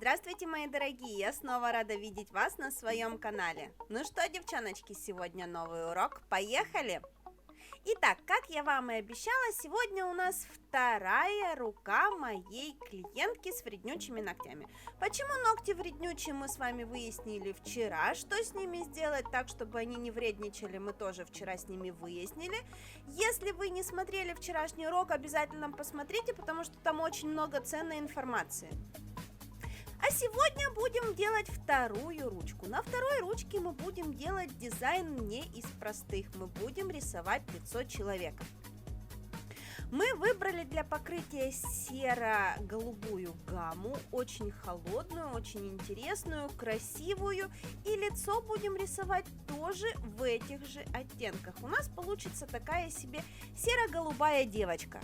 Здравствуйте, мои дорогие! Я снова рада видеть вас на своем канале. Ну что, девчоночки, сегодня новый урок. Поехали! Итак, как я вам и обещала, сегодня у нас вторая рука моей клиентки с вреднючими ногтями. Почему ногти вреднючие, мы с вами выяснили вчера. Что с ними сделать так, чтобы они не вредничали, мы тоже вчера с ними выяснили. Если вы не смотрели вчерашний урок, обязательно посмотрите, потому что там очень много ценной информации. А сегодня будем делать вторую ручку. На второй ручке мы будем делать дизайн не из простых. Мы будем рисовать лицо человека. Мы выбрали для покрытия серо-голубую гамму, очень холодную, очень интересную, красивую. И лицо будем рисовать тоже в этих же оттенках. У нас получится такая себе серо-голубая девочка.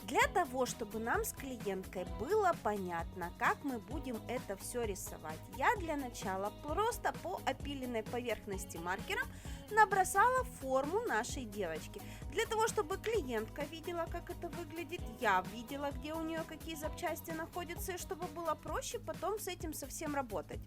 Для того, чтобы нам с клиенткой было понятно, как мы будем это все рисовать, я для начала просто по опиленной поверхности маркером набросала форму нашей девочки. Для того, чтобы клиентка видела, как это выглядит, я видела, где у нее какие запчасти находятся, и чтобы было проще потом с этим совсем работать.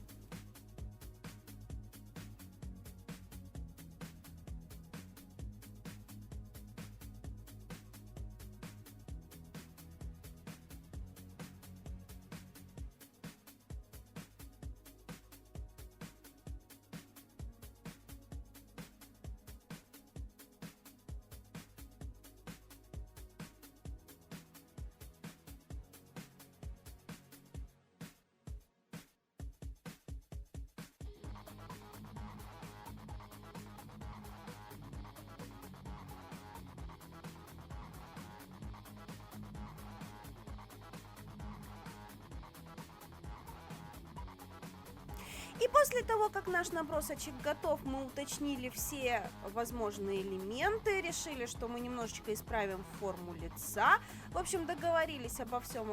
И после того, как наш набросочек готов, мы уточнили все возможные элементы, решили, что мы немножечко исправим форму лица. В общем, договорились обо всем.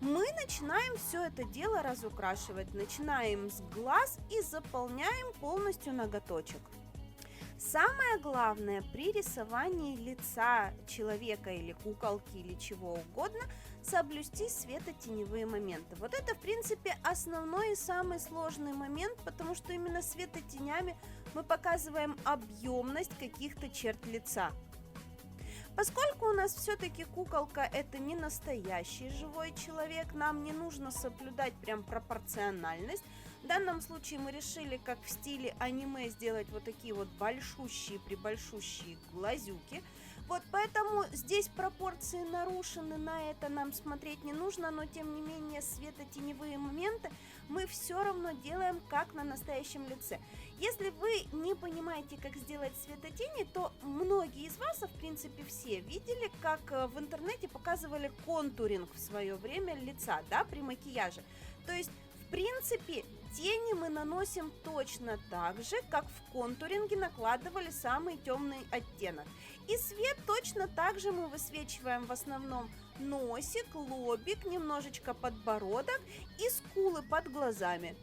Мы начинаем все это дело разукрашивать. Начинаем с глаз и заполняем полностью ноготочек. Самое главное при рисовании лица человека или куколки или чего угодно соблюсти светотеневые моменты. Вот это, в принципе, основной и самый сложный момент, потому что именно светотенями мы показываем объемность каких-то черт лица. Поскольку у нас все-таки куколка это не настоящий живой человек, нам не нужно соблюдать прям пропорциональность. В данном случае мы решили, как в стиле аниме, сделать вот такие вот большущие глазюки. Вот поэтому здесь пропорции нарушены, на это нам смотреть не нужно, но тем не менее светотеневые моменты мы все равно делаем как на настоящем лице. Если вы не понимаете, как сделать светотени, то многие из вас, а в принципе все, видели, как в интернете показывали контуринг в свое время лица, да, при макияже. То есть, в принципе, тени мы наносим точно так же, как в контуринге накладывали самый темный оттенок. И свет точно так же мы высвечиваем в основном носик, лобик, немножечко подбородок и скулы под глазами.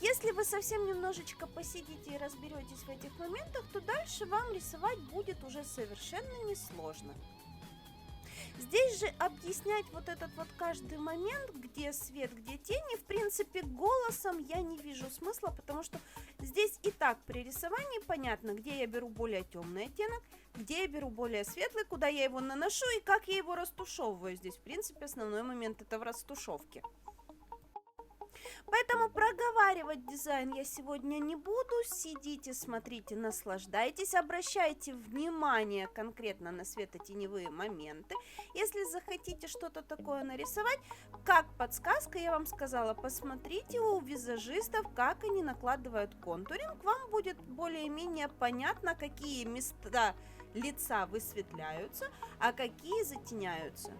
Если вы совсем немножечко посидите и разберетесь в этих моментах, то дальше вам рисовать будет уже совершенно несложно. Здесь же объяснять вот этот вот каждый момент, где свет, где тени, в принципе, голосом я не вижу смысла, потому что здесь и так при рисовании понятно, где я беру более темный оттенок, где я беру более светлый, куда я его наношу и как я его растушевываю. Здесь, в принципе, основной момент это в растушевке. Поэтому проговаривать дизайн я сегодня не буду. Сидите, смотрите, наслаждайтесь, обращайте внимание конкретно на светотеневые моменты. Если захотите что-то такое нарисовать, как подсказка, я вам сказала, посмотрите у визажистов, как они накладывают контуринг. Вам будет более-менее понятно, какие места лица высветляются, а какие затеняются.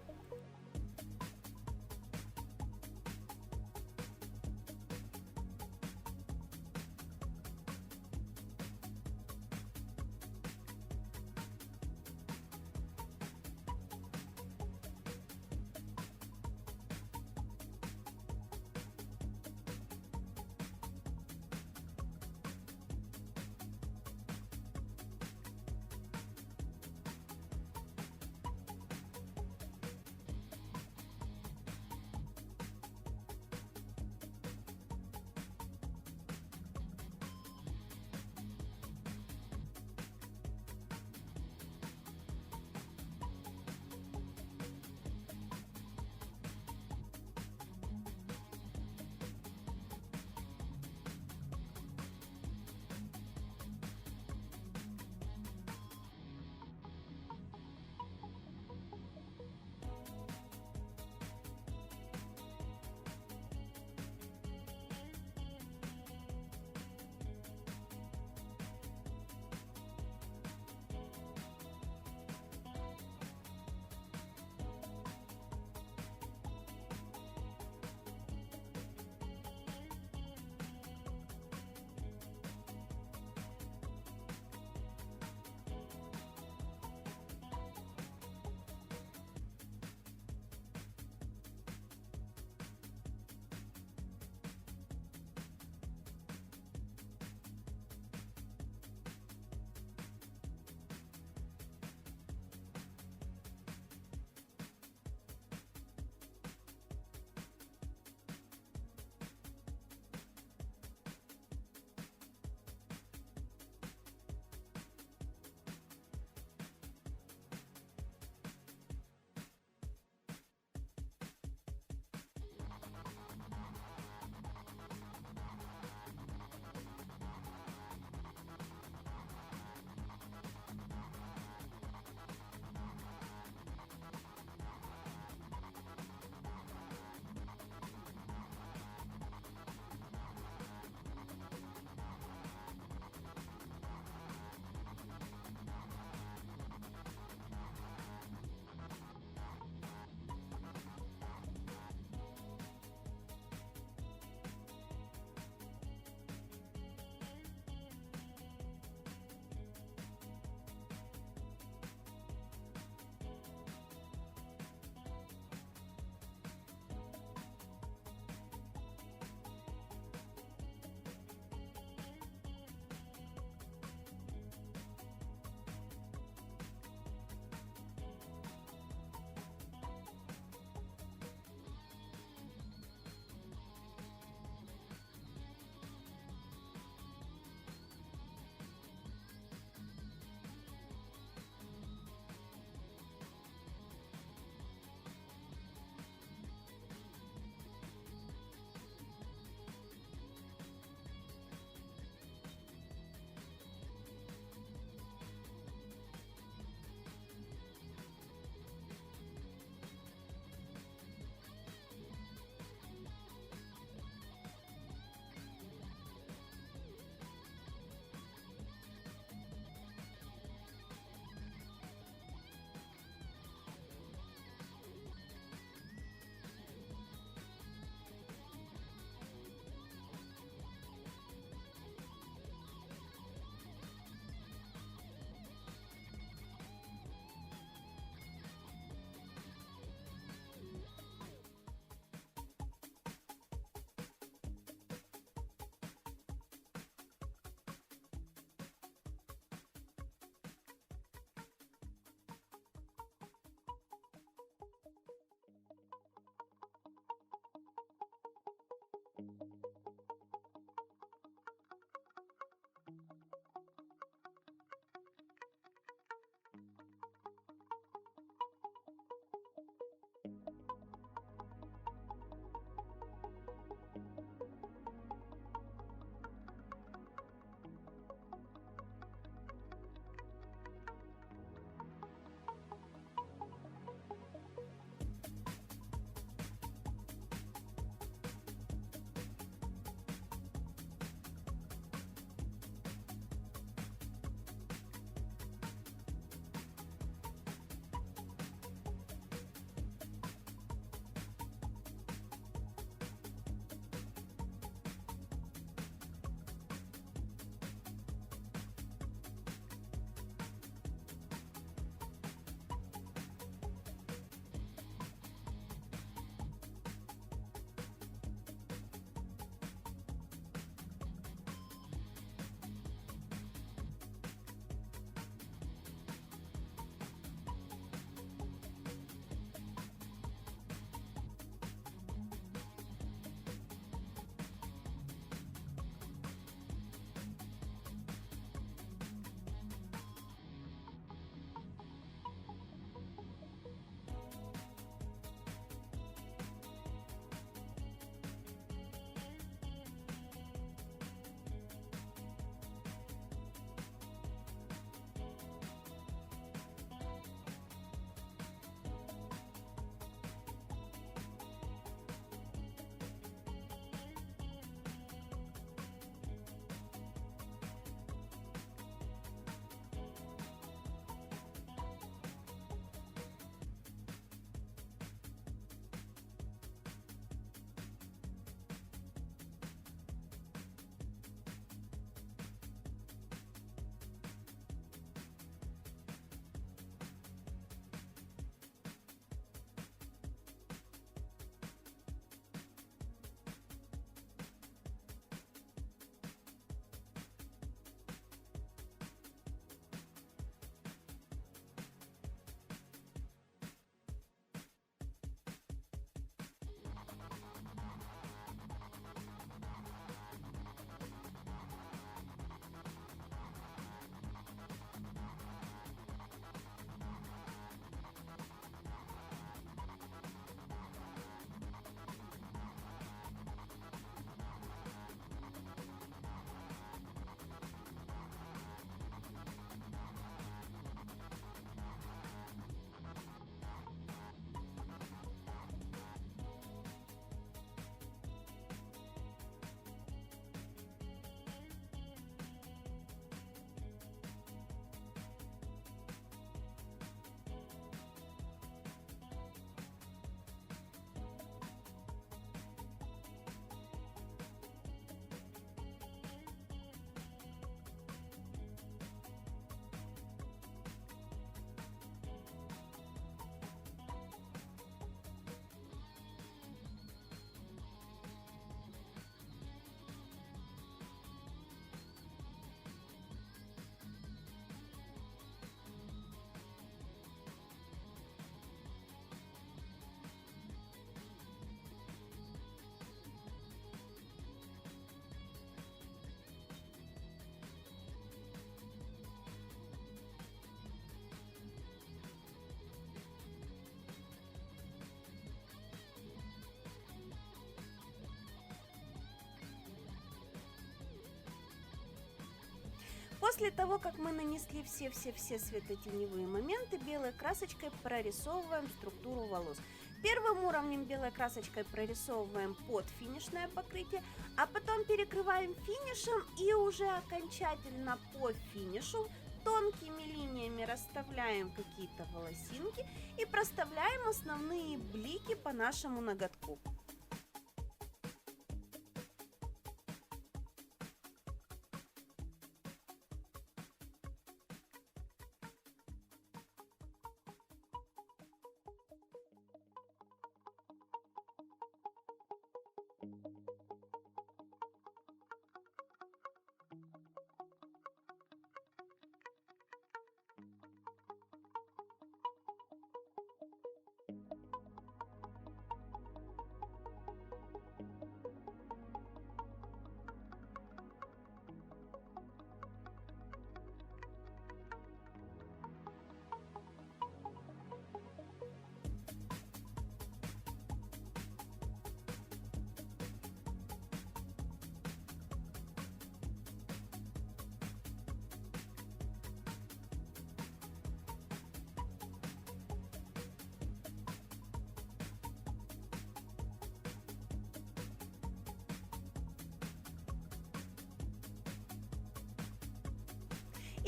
После того, как мы нанесли все светотеневые моменты, белой красочкой прорисовываем структуру волос. Первым уровнем белой красочкой прорисовываем подфинишное покрытие, а потом перекрываем финишем и уже окончательно по финишу тонкими линиями расставляем какие-то волосинки и проставляем основные блики по нашему ноготку.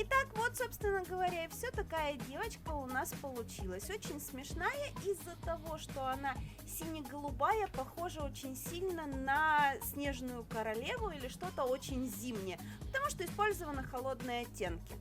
Итак, вот, собственно говоря, и все. Такая девочка у нас получилась. Очень смешная из-за того, что она сине-голубая, похожа очень сильно на снежную королеву или что-то очень зимнее, потому что использованы холодные оттенки.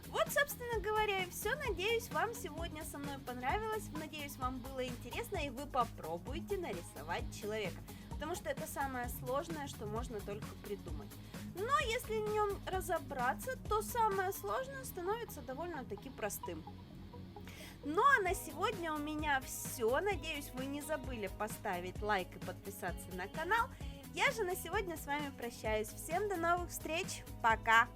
Вот, собственно говоря, и все. Надеюсь, вам сегодня со мной понравилось. Надеюсь, вам было интересно, и вы попробуете нарисовать человека, потому что это самое сложное, что можно только придумать. Но если в нем разобраться, то самое сложное становится довольно-таки простым. Ну а на сегодня у меня все. Надеюсь, вы не забыли поставить лайк и подписаться на канал. Я же на сегодня с вами прощаюсь. Всем до новых встреч. Пока!